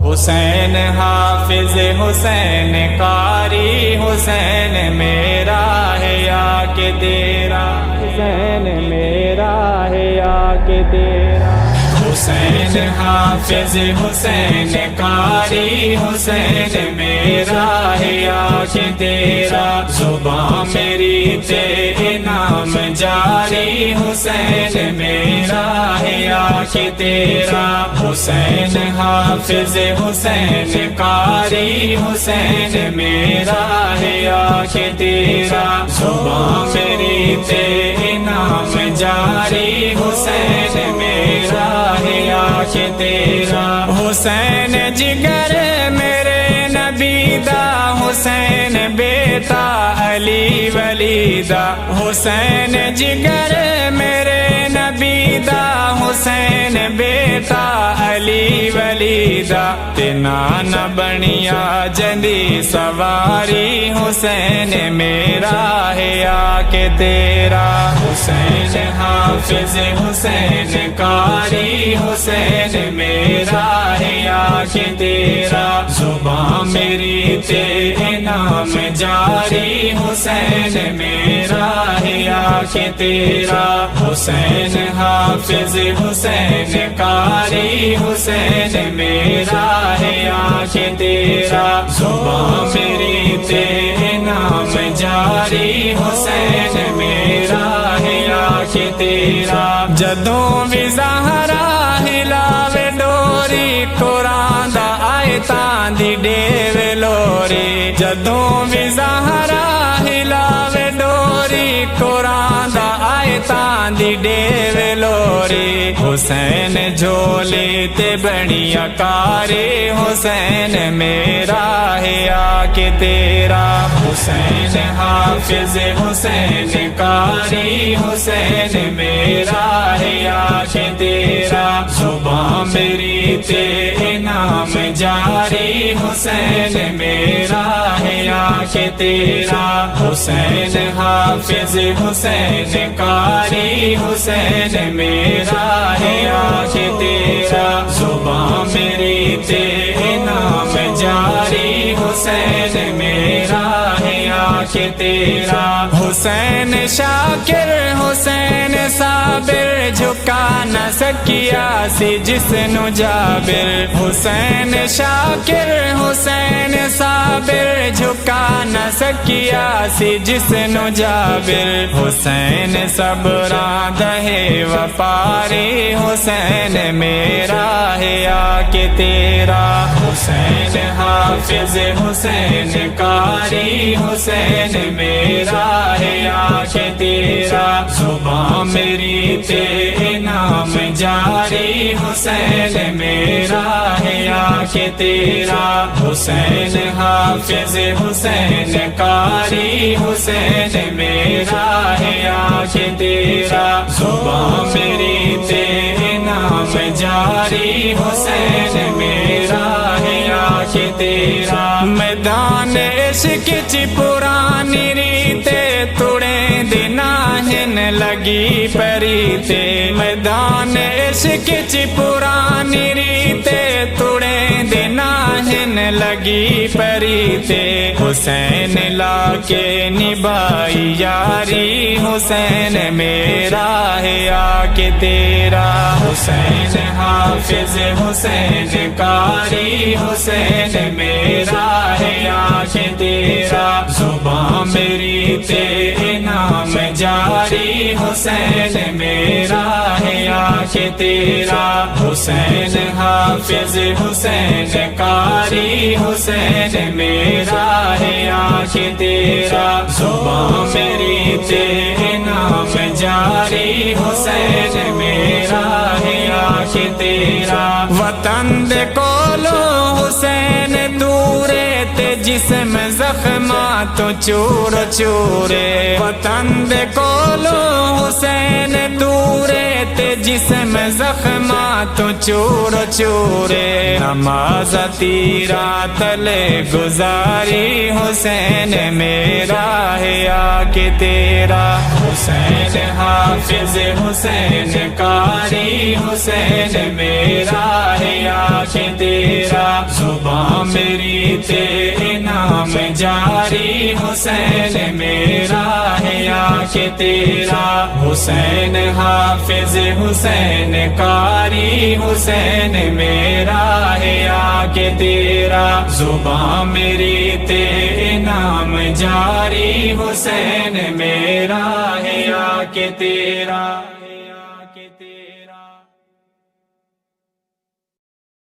حسین حافظ حسین قاری حسین میرا ہے یا کہ تیرا، حسین میرا ہے یا کہ تیرا، حسین حافظ حسین قاری حسین میرا ہے یا کہ تیرا، زبان میری تیرے نام جاری حسین میرا ہے یا کہ تیرا، حسین حافظ حسین قاری حسین میرا ہے یا کہ تیرا، زبان میری تیرے نام جاری حسین میرا ہے یا کہ تیرا، حسین جگر میرے نبی دا، حسین بیٹا علی ولی دا، حسین جگر میرے نبی دا، حسین بیٹا علی ولی دا، تنانا بنیا جندی سواری حسین میرا ہے یا کہ تیرا، حسین حافظ حسین قاری حسین میرا ہے یا کہ تیرا، زبان میری تیرے نام جاری حسین میرا ہے یا کہ تیرا، حسین حافظ حسین قاری حسین میرا ہے یا کہ تیرا، زبان میری تیرے نام جاری حسین میرا ہے یا کہ تیرا، جدوں بھی زہرا ہلاوے ڈوری قرآن دا آیتاں دی ڈیوے لوری، جدوں بھی زہرا ہلاوے ڈوری قرآن دا آیتاں دی ڈیوے لوری، حسین جھولی تے بنی اکاری حسین میرا ہے یا کہ تیرا، حسین حافظ حسین قاری حسین میرا ہے یا کہ تیرا، زبان میری تیرے نام جاری حسین میرا ہے یا کہ تیرا، حسین حافظ حسین قاری حسین میرا ہے یا کہ تیرا، زبان میری تیرے نام جاری حسین میرا ہے یا کہ تیرا، حسین شاکر حسین صابر جھکا نہ سکیا سی جسنو جابر، حسین شاکر حسین صابر جھکا نہ سکیا سی جسنو جابر، حسین صبراں دہے وپاری حسین میرا ہے یا کہ تیرا، حسین حافظ حسین قاری حسین میرا ہے یا کہ تیرا، زبان میری تیرے نام جاری حسین میرا ہے یا کہ تیرا، حسین حافظ حسین قاری حسین میرا ہے یا کہ تیرا، زبان میری تیرے نام جاری حسین میرا ہے یا کہ تیرا، میدان عشق چ پرانی ریتے توڑے دینا ہن لگی پریتے، میدان عشق چ پرانی ریتے توڑے دینا ہن لگی پریتے، حسین لا کے نبھائی یاری حسین میرا ہے یا کہ تیرا، حسین حافظ حسین قاری حسین میرا ہے یا کہ تیرا، زبان میری تیرے نام جاری حسین میرا ہے یا کہ تیرا، حسین حافظ حسین قاری حسین میرا ہے یا کہ تیرا، زبان میری تیرے نام جاری حسین میرا ہے یا کہ تیرا، وطن دے کولو حسین دورے تے جسم زخمات تو چور چورے، وطن دے کولو حسین دورے تے جسم زخمات چور چورے، نماز تیرا تلے گزاری حسین میرا ہے آ کے تیرا، حسین حافظ حسین قاری حسین میرا ہے آ کے تیرا، زباں میری تیرے نام جاری حسین میرا ہے آ کے تیرا، حسین حافظ حسین قاری حسین میرا ہے آ کے تیرا، زباں میری تیرے نام جاری حسین میرا ہے آ کے تیرا۔